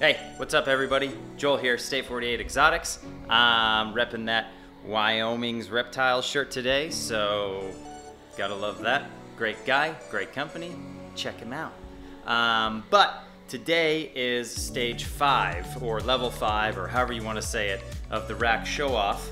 Hey, what's up everybody? Joel here, State 48 Exotics. Repping that Wyoming's Reptile shirt today, so gotta love that. Great guy, great company, check him out. But today is stage 5, or level 5, or however you want to say it, of the rack show-off.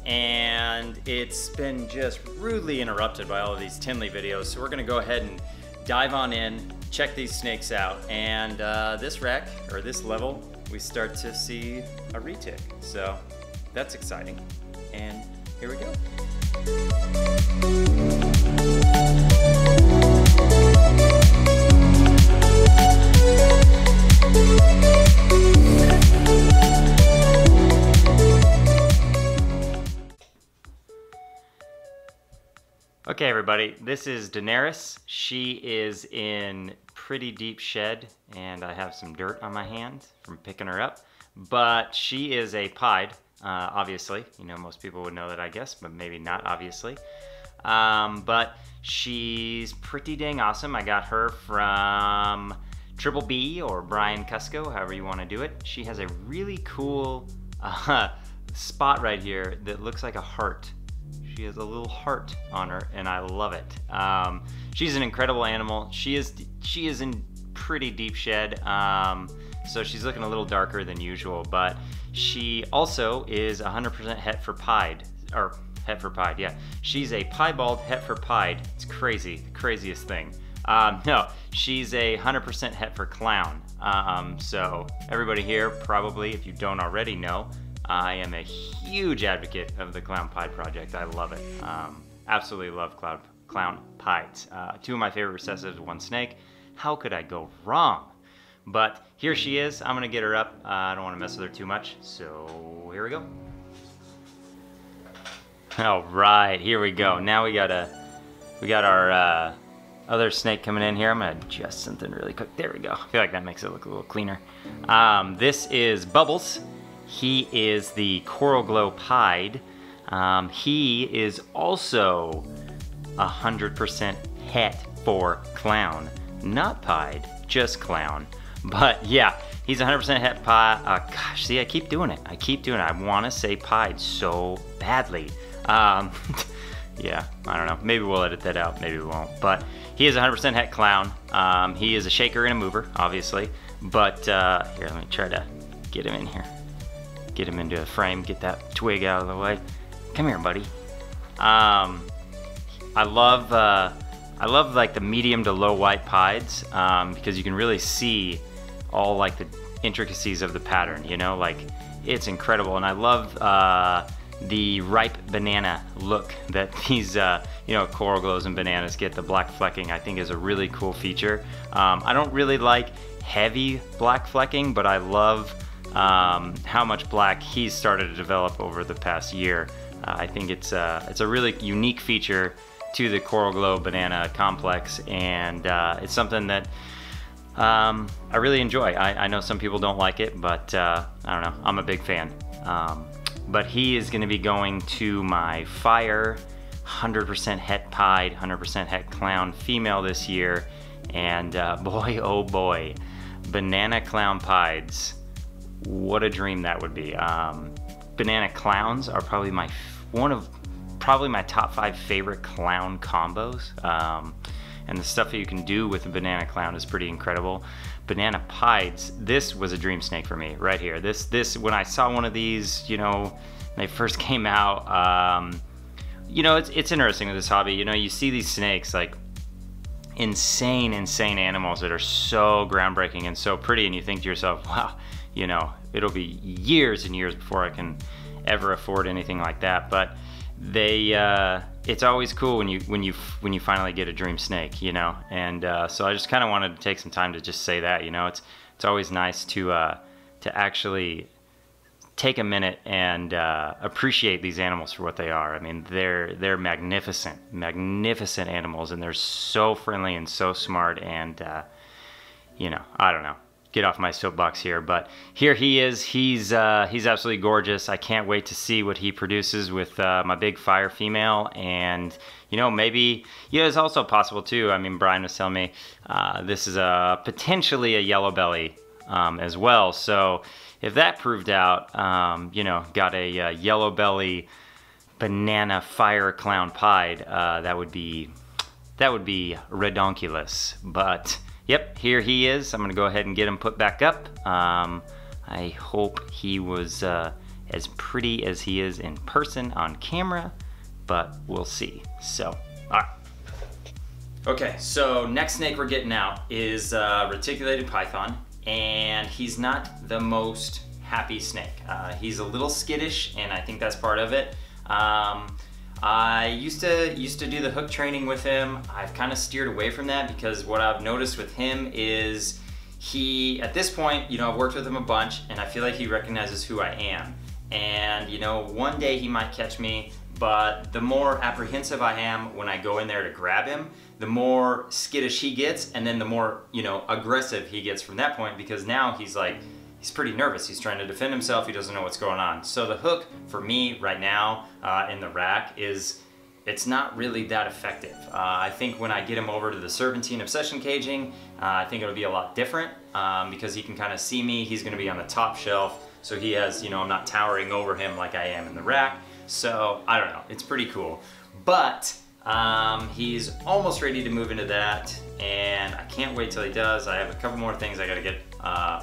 And it's been just rudely interrupted by all of these Tinley videos, so we're gonna go ahead and dive on in, check these snakes out, and this rack, or this level, we start to see a retic. So that's exciting. And here we go. Okay everybody, this is Daenerys. She is in pretty deep shed and I have some dirt on my hand from picking her up. But she is a pied, obviously. You know, most people would know that I guess, but maybe not obviously. But she's pretty dang awesome. I got her from Triple B or Brian Cusco, however you want to do it. She has a really cool spot right here that looks like a heart. She has a little heart on her, and I love it. She's an incredible animal. She is in pretty deep shed, so she's looking a little darker than usual. But she also is 100% het for pied, or het for pied. Yeah, she's a piebald het for pied. It's crazy, the craziest thing. No, she's a 100% het for clown. So everybody here, probably, if you don't already know, I am a huge advocate of the Clown Pied project. I love it. Absolutely love Clown Pieds. Two of my favorite recessives, one snake. How could I go wrong? But here she is. I'm gonna get her up. I don't want to mess with her too much, so here we go. All right, here we go. Now we got our other snake coming in here. I'm gonna adjust something really quick. There we go. I feel like that makes it look a little cleaner. This is Bubbles. He is the Coral Glow Pied. He is also 100% het for clown. Not pied, just clown. But yeah, he's 100% het pied. Gosh, see, I keep doing it. I want to say pied so badly. Yeah, I don't know. Maybe we'll edit that out. Maybe we won't. But he is 100% het clown. He is a shaker and a mover, obviously. But here, let me try to get him in here. Get him into a frame, get that twig out of the way. Come here, buddy. I love like the medium to low white pieds because you can really see all like the intricacies of the pattern, you know, like it's incredible. And I love the ripe banana look that these you know, coral glows and bananas get. The black flecking I think is a really cool feature. I don't really like heavy black flecking, but I love how much black he's started to develop over the past year. I think it's a really unique feature to the Coral Glow banana complex, and it's something that I really enjoy. I know some people don't like it, but I don't know, I'm a big fan. But he is going to be going to my Fire 100% het pied, 100% het clown female this year, and boy oh boy, banana clown pieds. What a dream that would be. Banana clowns are probably one of my top 5 favorite clown combos. And the stuff that you can do with a banana clown is pretty incredible. Banana pieds, this was a dream snake for me right here. This when I saw one of these, you know, when they first came out, you know, it's interesting with this hobby. You know, you see these snakes, like insane animals that are so groundbreaking and so pretty, and you think to yourself, wow, you know, it'll be years and years before I can ever afford anything like that. But they, it's always cool when you finally get a dream snake, you know. And so I just kind of wanted to take some time to just say that, you know, it's always nice to actually take a minute and appreciate these animals for what they are. I mean, they're magnificent animals, and they're so friendly and so smart. And you know, I don't know. Get off my soapbox here, but here he is. He's absolutely gorgeous. I can't wait to see what he produces with my big Fire female, and you know, maybe, yeah, it's also possible too. I mean, Brian was telling me this is potentially a yellow belly as well. So if that proved out, you know, got a yellow belly banana fire clown pied, that would be redonkulous. But yep, here he is. I'm gonna go ahead and get him put back up. I hope he was as pretty as he is in person on camera, but we'll see. So, all right. Okay, so next snake we're getting out is reticulated python, and he's not the most happy snake. He's a little skittish, and I think that's part of it. I used to do the hook training with him. I've kind of steered away from that because what I've noticed with him is he, at this point, you know, I've worked with him a bunch, and I feel like he recognizes who I am. And you know, one day he might catch me, but the more apprehensive I am when I go in there to grab him, the more skittish he gets, and then the more, you know, aggressive he gets from that point, because now he's like, he's pretty nervous. He's trying to defend himself. He doesn't know what's going on. So the hook for me right now in the rack it's not really that effective. I think when I get him over to the serpentine obsession caging, I think it'll be a lot different because he can kind of see me. He's gonna be on the top shelf. So he has, you know, I'm not towering over him like I am in the rack. So I don't know, it's pretty cool. But he's almost ready to move into that, and I can't wait till he does. I have a couple more things I gotta get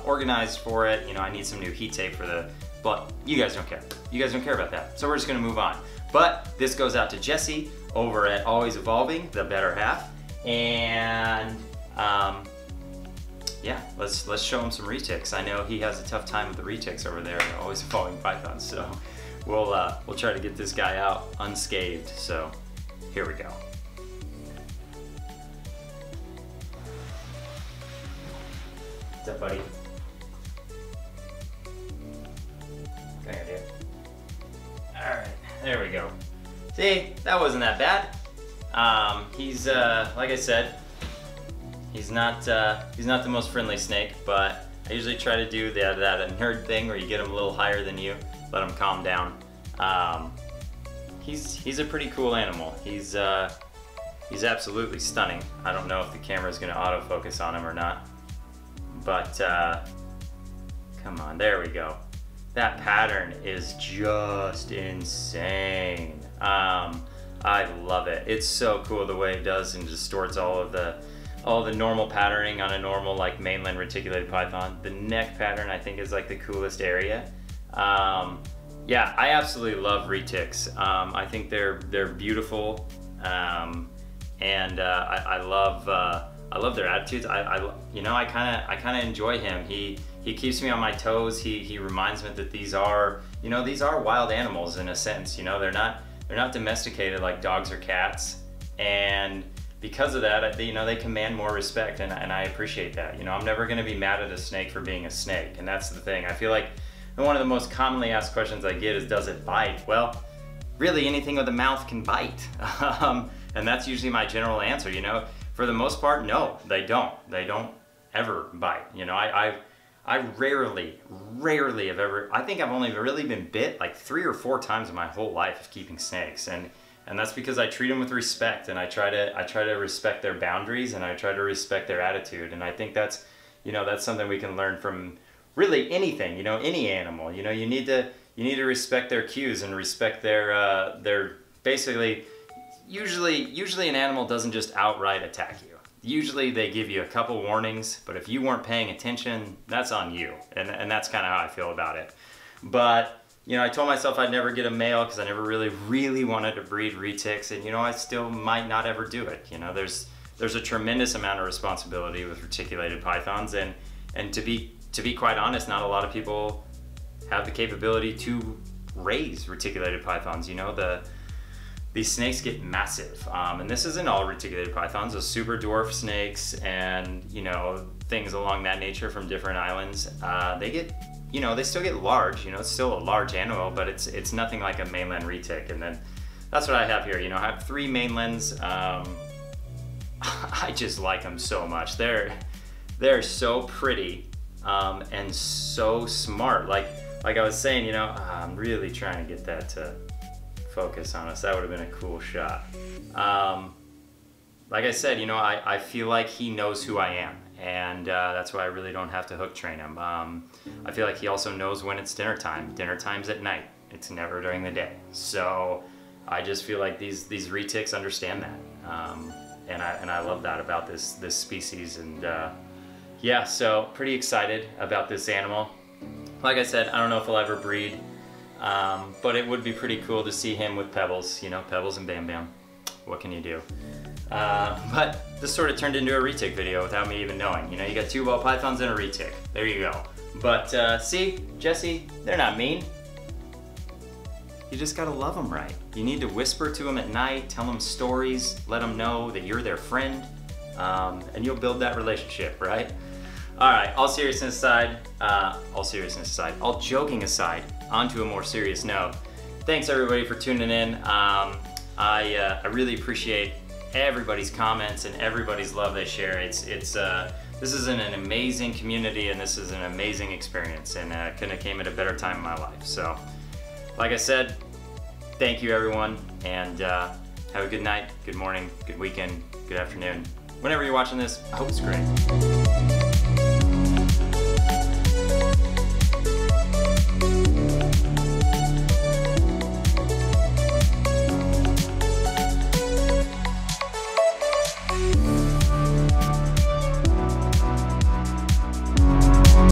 organized for it. You know, I need some new heat tape for the, but you guys don't care. You guys don't care about that. So we're just gonna move on. But this goes out to Jesse over at Always Evolving, the better half. And yeah, let's show him some retics. I know he has a tough time with the retics over there at Always Evolving Pythons, so we'll try to get this guy out unscathed. So here we go. What's up, buddy? Come here, dude. All right, there we go. See, that wasn't that bad. He's like I said, he's not the most friendly snake, but I usually try to do that nerd thing where you get him a little higher than you, let him calm down. He's a pretty cool animal. He's absolutely stunning. I don't know if the camera's gonna autofocus on him or not, but come on, there we go. That pattern is just insane. I love it. It's so cool the way it does and distorts all the normal patterning on a normal like mainland reticulated python. The neck pattern I think is like the coolest area. Yeah, I absolutely love retics. I think they're beautiful, and I love their attitudes. You know, I kind of enjoy him. He keeps me on my toes. He reminds me that these are wild animals in a sense. You know, they're not domesticated like dogs or cats, and because of that, you know, they command more respect, and I appreciate that. You know, I'm never going to be mad at a snake for being a snake, and that's the thing. I feel like one of the most commonly asked questions I get is, does it bite? Well, really anything with a mouth can bite, and that's usually my general answer. You know, for the most part, no, they don't. They don't ever bite. You know, I rarely have ever, I think I've only really been bit like 3 or 4 times in my whole life of keeping snakes, and that's because I treat them with respect, and I try to respect their boundaries, and I try to respect their attitude, and I think that's, you know, that's something we can learn from really anything, you know, any animal. You know, you need to respect their cues and respect their basically, usually an animal doesn't just outright attack you. Usually they give you a couple warnings, but if you weren't paying attention, that's on you. And that's kind of how I feel about it. But, you know, I told myself I'd never get a male because I never really wanted to breed retics, and, you know, I still might not ever do it. You know, there's a tremendous amount of responsibility with reticulated pythons, and to be quite honest, not a lot of people have the capability to raise reticulated pythons. You know, these snakes get massive, and this isn't all reticulated pythons. Those super dwarf snakes and, you know, things along that nature from different islands, they get, you know, they still get large. You know, it's still a large animal, but it's nothing like a mainland retic. And then that's what I have here. You know, I have 3 mainlands. I just like them so much. They're so pretty and so smart. Like I was saying, you know, I'm really trying to get that to focus on us. That would have been a cool shot. Like I said, you know, I feel like he knows who I am, and that's why I really don't have to hook train him. I feel like he also knows when it's dinner time. Dinner time's at night. It's never during the day. So I just feel like these retics understand that, and I love that about this species. And yeah, so pretty excited about this animal. Like I said, I don't know if he'll ever breed, but it would be pretty cool to see him with Pebbles. You know, Pebbles and Bam Bam. What can you do? But this sort of turned into a retic video without me even knowing. You know, you got 2 ball pythons and a retic. There you go. But see, Jesse, they're not mean. You just gotta love them right. You need to whisper to them at night, tell them stories, let them know that you're their friend, and you'll build that relationship, right? All right, all seriousness aside, all joking aside, onto a more serious note. Thanks everybody for tuning in. I really appreciate everybody's comments and everybody's love they share. This is an amazing community, and this is an amazing experience, and couldn't have came at a better time in my life. So, like I said, thank you everyone, and have a good night, good morning, good weekend, good afternoon. Whenever you're watching this, I hope it's great.